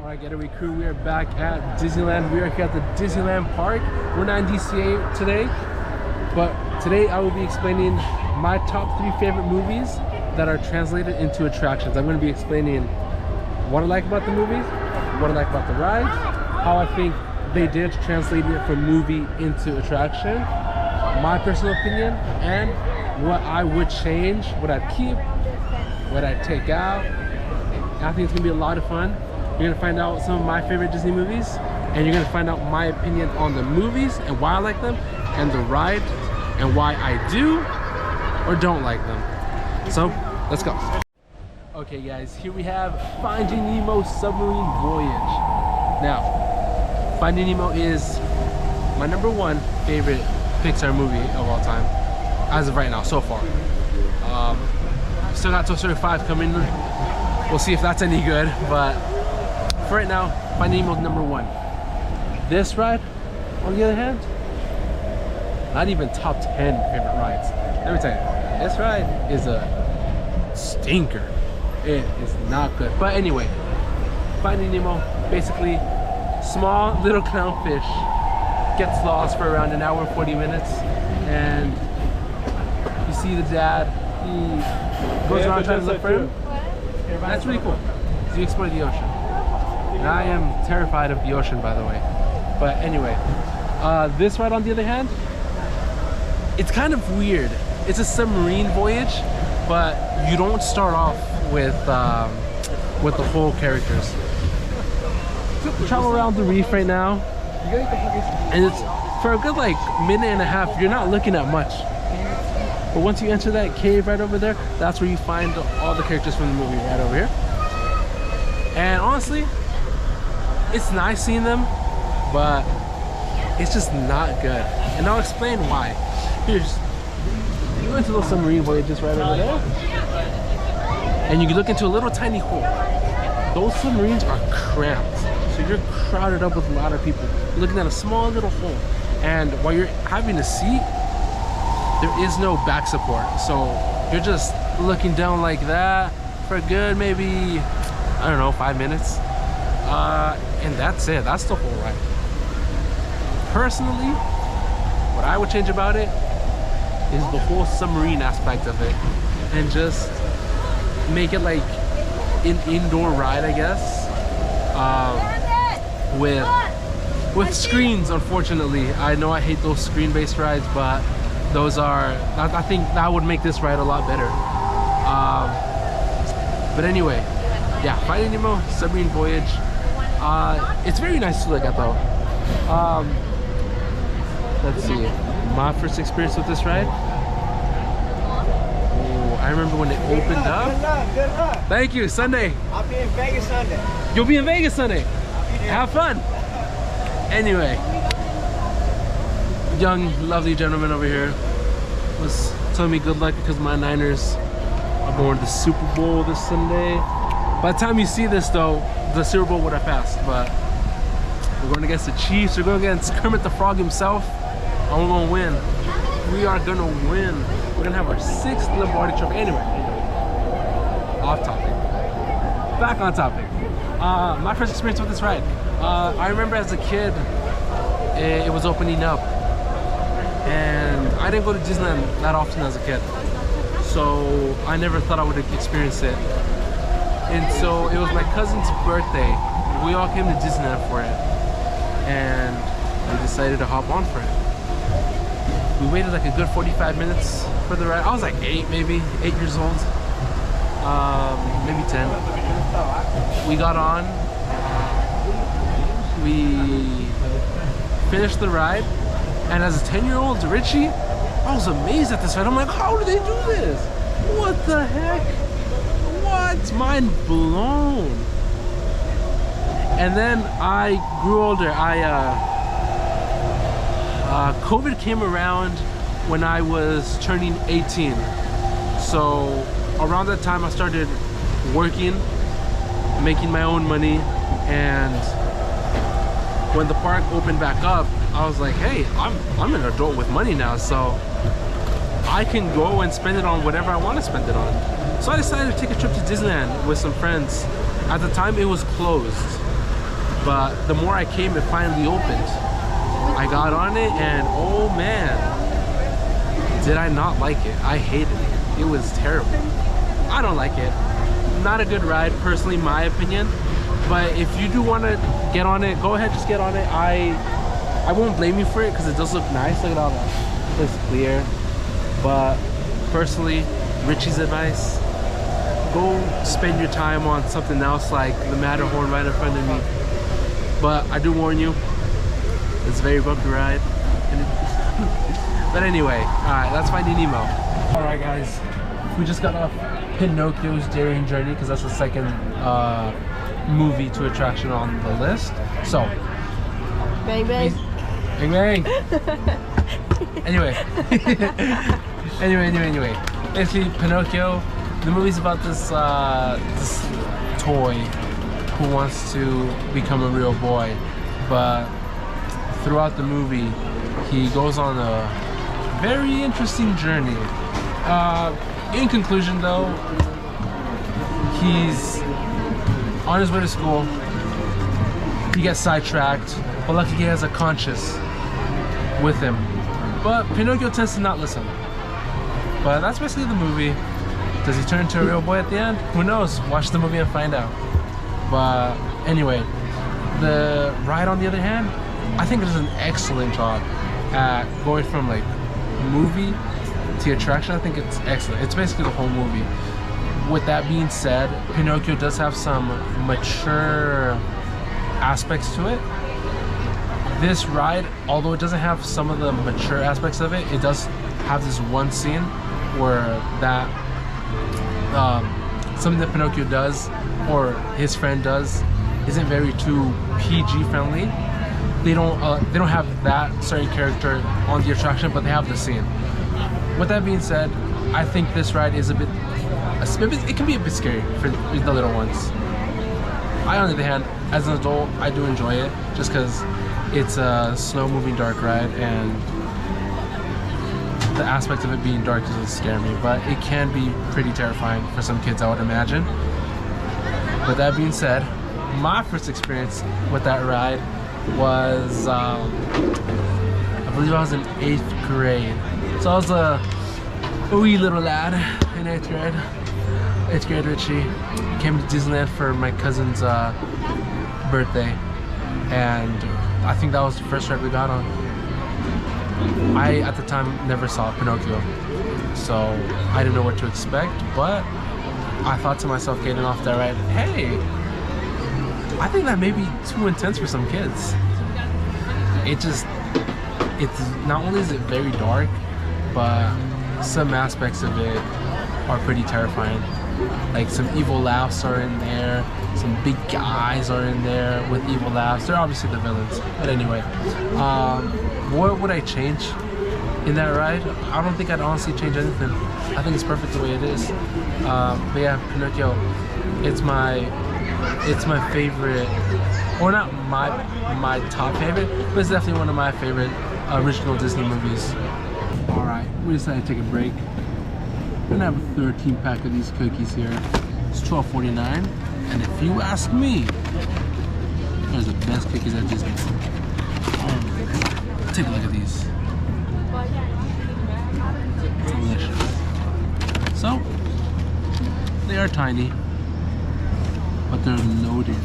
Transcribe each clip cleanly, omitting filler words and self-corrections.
Alright, Getaway crew, we are back at Disneyland. We are here at the Disneyland Park. We're not in DCA today, but today I will be explaining my top 3 favorite movies that are translated into attractions. I'm going to be explaining what I like about the movies, what I like about the rides, how I think they did translate it from movie into attraction, my personal opinion, and what I would change, what I'd keep, what I'd take out. I think it's going to be a lot of fun. You're going to find out some of my favorite Disney movies, and you're going to find out my opinion on the movies and why I like them, and the ride, and why I do or don't like them. So, let's go. Okay guys, here we have Finding Nemo Submarine Voyage. Now, Finding Nemo is my #1 favorite Pixar movie of all time, as of right now, so far. Still got Toy Story 5 coming. We'll see if that's any good, but for right now, Finding Nemo is #1. This ride, on the other hand, not even top 10 favorite rides. Let me tell you, this ride is a stinker. It is not good. But anyway, Finding Nemo, basically, small little clownfish gets lost for around an hour and 40 minutes, and you see the dad, he goes around trying to look for him. That's really cool. So you explore the ocean. And I am terrified of the ocean, by the way. But anyway, this ride on the other hand, it's kind of weird. It's a submarine voyage, but you don't start off with the whole characters. You travel around the reef right now, and it's for a good like minute and a half. You're not looking at much. But once you enter that cave right over there, that's where you find all the characters from the movie right over here. And honestly, it's nice seeing them, but it's just not good. And I'll explain why. Here's, you go into those submarine voyages right over there, and you can look into a little tiny hole. Those submarines are cramped, so you're crowded up with a lot of people looking at a small little hole. And while you're having a seat, there is no back support, so you're just looking down like that for a good maybe, I don't know, 5 minutes, and that's it. That's the whole ride. Personally, what I would change about it is the whole submarine aspect of it, and just make it like an indoor ride, I guess, with screens. Unfortunately, I know I hate those screen-based rides, but those are, I think that would make this ride a lot better. But anyway, yeah, Finding Nemo Submarine Voyage. It's very nice to look at though. Let's see, my first experience with this ride. Oh, I remember when it opened up. Good luck, good luck. Thank you. Sunday. I'll be in Vegas Sunday. You'll be in Vegas Sunday. Have fun. Anyway, young, lovely gentleman over here was telling me good luck because my Niners are going to the Super Bowl this Sunday. By the time you see this though, the Super Bowl would have passed, but we're going against the Chiefs. We're going against Kermit the Frog himself, and we're going to win. We are going to win. We're going to have our 6th Lombardi Trophy. Anyway, off topic. Back on topic. My first experience with this ride. I remember as a kid, it was opening up, and I didn't go to Disneyland that often as a kid, so I never thought I would experience it. And so it was my cousin's birthday. We all came to Disneyland for it, and we decided to hop on for it. We waited like a good 45 minutes for the ride. I was like 8 maybe, 8 years old, maybe 10. We got on, we finished the ride, and as a 10-year-old Richie, I was amazed at this ride. I'm like, how do they do this? What the heck? What? Mind blown. And then I grew older. COVID came around when I was turning 18. So around that time I started working, making my own money, and when the park opened back up, I was like, hey, I'm an adult with money now, so I can go and spend it on whatever I want to spend it on. So I decided to take a trip to Disneyland with some friends. At the time it was closed, but the more I came, it finally opened. I got on it and oh man, did I not like it. I hated it. It was terrible. I don't like it. Not a good ride, personally, my opinion. But if you do want to get on it, go ahead, just get on it. I won't blame you for it because it does look nice. Look at all that. It's clear. But personally, Richie's advice, go spend your time on something else like the Matterhorn right in front of me. But I do warn you, it's a very bumpy ride. But anyway, alright, that's Finding Nemo. Alright guys, we just got off Pinocchio's Daring Journey because that's the second movie to attraction on the list. So, bang bang. Bang bang. Anyway. Anyway. Basically, Pinocchio, the movie's about this this toy who wants to become a real boy, but throughout the movie, he goes on a very interesting journey. In conclusion though, he's on his way to school, he gets sidetracked, but luckily he has a conscience with him. But Pinocchio tends to not listen. But that's basically the movie. Does he turn into a real boy at the end? Who knows? Watch the movie and find out. But anyway, the ride on the other hand, I think it does an excellent job at going from like movie to attraction. I think it's excellent. It's basically the whole movie. With that being said, Pinocchio does have some mature aspects to it. This ride, although it doesn't have some of the mature aspects of it, it does have this one scene where that something that Pinocchio does or his friend does isn't very too PG friendly. They don't have that certain character on the attraction, but they have the scene. With that being said, I think this ride is it can be a bit scary for the little ones. I, on the other hand, as an adult, I do enjoy it just because it's a slow-moving dark ride, and the aspect of it being dark doesn't scare me, but it can be pretty terrifying for some kids, I would imagine. With that being said, my first experience with that ride was, I believe I was in 8th grade. So I was a wee little lad in 8th grade. 8th grade Richie came to Disneyland for my cousin's birthday, and I think that was the first ride we got on. I, at the time, never saw Pinocchio, so I didn't know what to expect, but I thought to myself getting off that ride, hey, I think that may be too intense for some kids. It's not only is it very dark, but some aspects of it are pretty terrifying. Like some evil laughs are in there, some big guys are in there with evil laughs. They're obviously the villains. But anyway, what would I change in that ride? I don't think I'd honestly change anything. I think it's perfect the way it is. But yeah, Pinocchio, it's my favorite, or not my top favorite, but it's definitely one of my favorite original Disney movies. Alright, we decided to take a break. We're gonna have a 13 pack of these cookies here. It's $12.49, and if you ask me, those are the best cookies at Disney. Take a look at these. Delicious. So, they are tiny, but they're loaded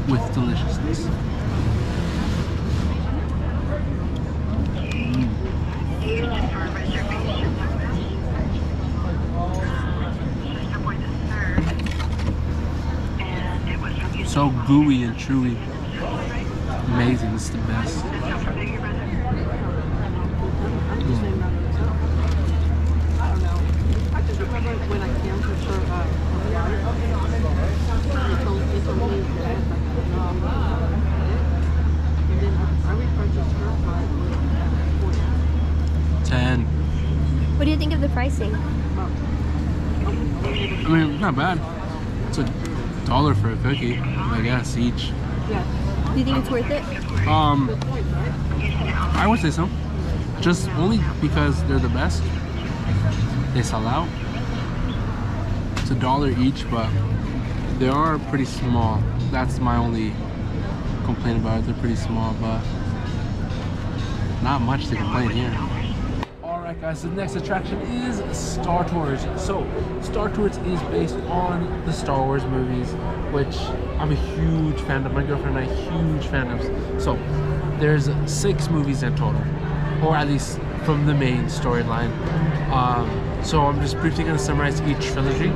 with deliciousness. So gooey and chewy. Amazing, this is the best. What do you think of the pricing? I mean, not bad. It's $1 for a cookie, I guess, each. Do you think it's worth it? I would say so. Just only because they're the best. They sell out. It's $1 each, but they are pretty small. That's my only complain about it. They're pretty small, but not much to complain here. Alright guys, the next attraction is Star Tours. So, Star Tours is based on the Star Wars movies, which I'm a huge fan of. My girlfriend and I are huge fan of. So, there's 6 movies in total, or at least from the main storyline. So I'm just briefly going to summarize each trilogy.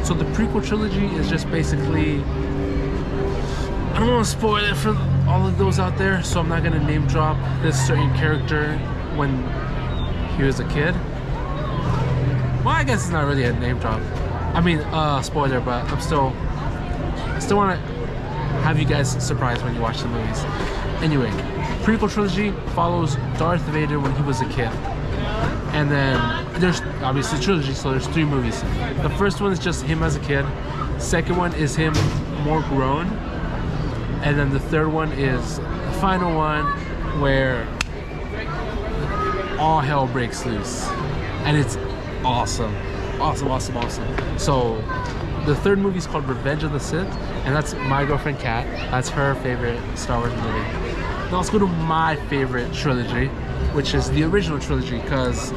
So the prequel trilogy is just basically, I don't want to spoil it for all of those out there, so I'm not going to name drop this certain character when he was a kid. Well, I guess it's not really a name drop. I mean, spoiler, but I still want to have you guys surprised when you watch the movies. Anyway, prequel trilogy follows Darth Vader when he was a kid. And then there's obviously a trilogy, so there's 3 movies. The first one is just him as a kid. Second one is him more grown. And then the third one is the final one where all hell breaks loose. And it's awesome. Awesome. So the third movie is called Revenge of the Sith, and that's my girlfriend Kat. That's her favorite Star Wars movie. Now let's go to my favorite trilogy, which is the original trilogy, because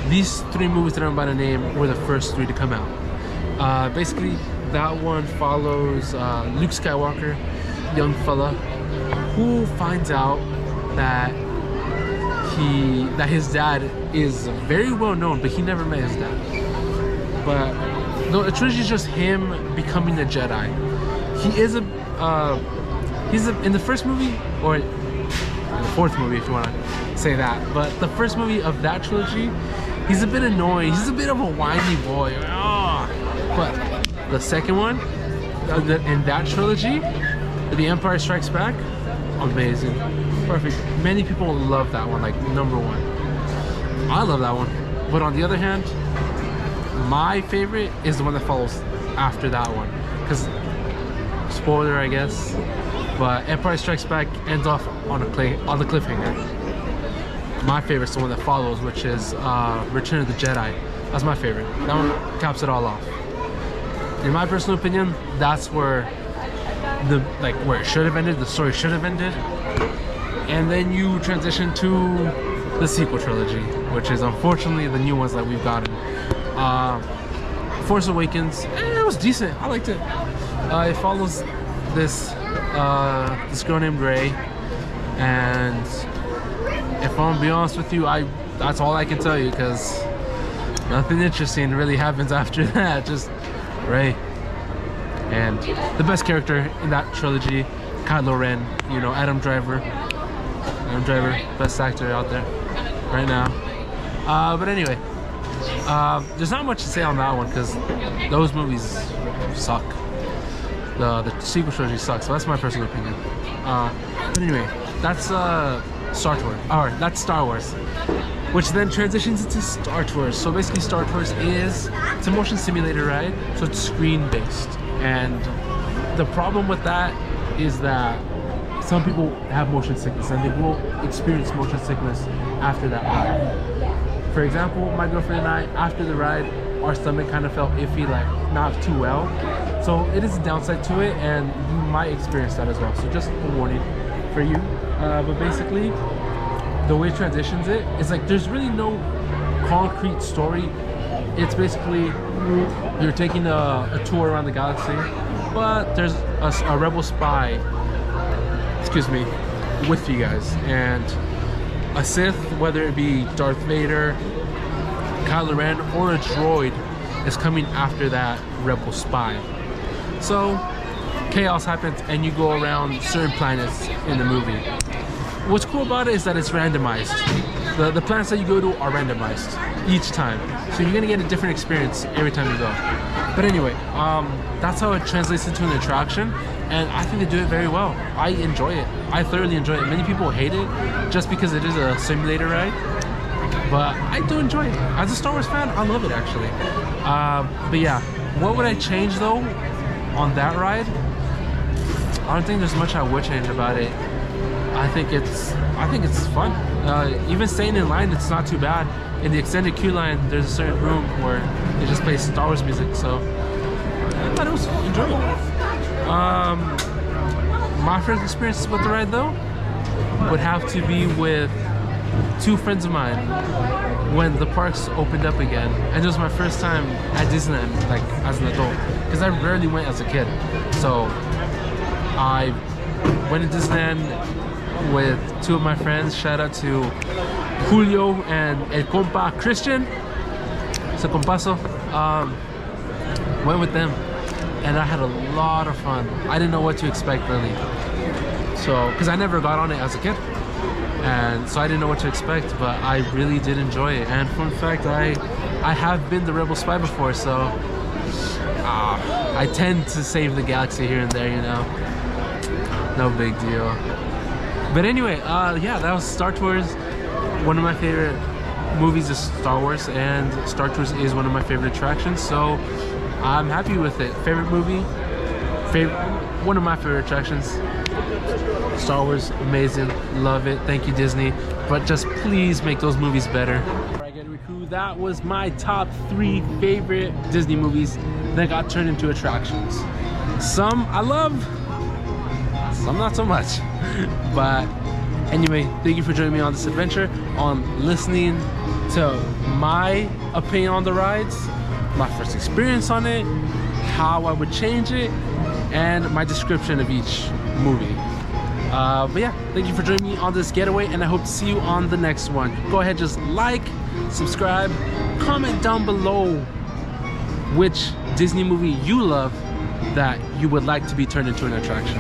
these 3 movies that I'm about to name were the first 3 to come out. Basically, that one follows Luke Skywalker, young fella, who finds out that his dad is very well known, but he never met his dad. But no, the trilogy is just him becoming a Jedi. He's in the first movie, or the 4th movie if you want to say that, but the first movie of that trilogy, he's a bit annoying. He's a bit of a whiny boy. But the second one in that trilogy, The Empire Strikes Back, amazing, perfect. Many people love that one, like number 1. I love that one. But on the other hand, my favorite is the one that follows after that one, because spoiler I guess, but Empire Strikes Back ends off on the cliffhanger. My favorite's the one that follows, which is Return of the Jedi. That's my favorite. That one caps it all off. In my personal opinion, that's where where it should have ended, the story should have ended. And then you transition to the sequel trilogy, which is unfortunately the new ones that we've gotten. Force Awakens, it was decent. I liked it. It follows this girl named Rey, and if I'm gonna be honest with you, that's all I can tell you, because nothing interesting really happens after that. Just Rey. And the best character in that trilogy, Kylo Ren. You know, Adam Driver, best actor out there right now. But anyway, there's not much to say on that one, because those movies suck. The sequel trilogy sucks, so that's my personal opinion. But anyway, that's Star Tours. Alright, that's Star Wars, which then transitions into Star Tours. So basically, Star Tours it's a motion simulator ride, so it's screen based. And the problem with that is that some people have motion sickness, and they will experience motion sickness after that ride. For example, my girlfriend and I, after the ride, our stomach kind of felt iffy, like not too well. So it is a downside to it, and you might experience that as well. So just a warning for you. But basically, the way it transitions it's like there's really no concrete story. It's basically you're taking a tour around the galaxy, but there's a rebel spy, with you guys, and a Sith, whether it be Darth Vader, Kylo Ren, or a droid, is coming after that rebel spy. So chaos happens, and you go around certain planets in the movie. What's cool about it is that it's randomized. The planets that you go to are randomized each time, so you're gonna get a different experience every time you go. But anyway, that's how it translates into an attraction, and I think they do it very well. I enjoy it. I thoroughly enjoy it. Many people hate it just because it is a simulator ride, but I do enjoy it. As a Star Wars fan, I love it actually. But yeah, what would I change though on that ride? I don't think there's much I would change about it. I think it's fun. Even staying in line, it's not too bad. In the extended queue line, there's a certain room where they just play Star Wars music, so I thought it was enjoyable. My first experience with the ride though would have to be with 2 friends of mine when the parks opened up again, and it was my first time at Disneyland, like as an adult, because I rarely went as a kid. So I went to Disneyland with 2 of my friends. Shout out to Julio and el compa Christian. So compaso. Went with them, and I had a lot of fun. I didn't know what to expect really. So, because I never got on it as a kid, and so I didn't know what to expect, but I really did enjoy it. And fun fact, I have been the Rebel Spy before, so I tend to save the galaxy here and there, you know. No big deal. But anyway, yeah, that was Star Tours. One of my favorite movies is Star Wars, and Star Tours is one of my favorite attractions, so I'm happy with it. Favorite movie, one of my favorite attractions. Star Wars, amazing, love it. Thank you, Disney, but just please make those movies better. Alright, Getaway Crew, that was my top 3 favorite Disney movies that got turned into attractions. Some I love, some not so much. But anyway, thank you for joining me on this adventure, on listening to my opinion on the rides, my first experience on it, how I would change it, and my description of each movie. But yeah, thank you for joining me on this getaway, and I hope to see you on the next one. Go ahead, just like, subscribe, comment down below which Disney movie you love that you would like to be turned into an attraction.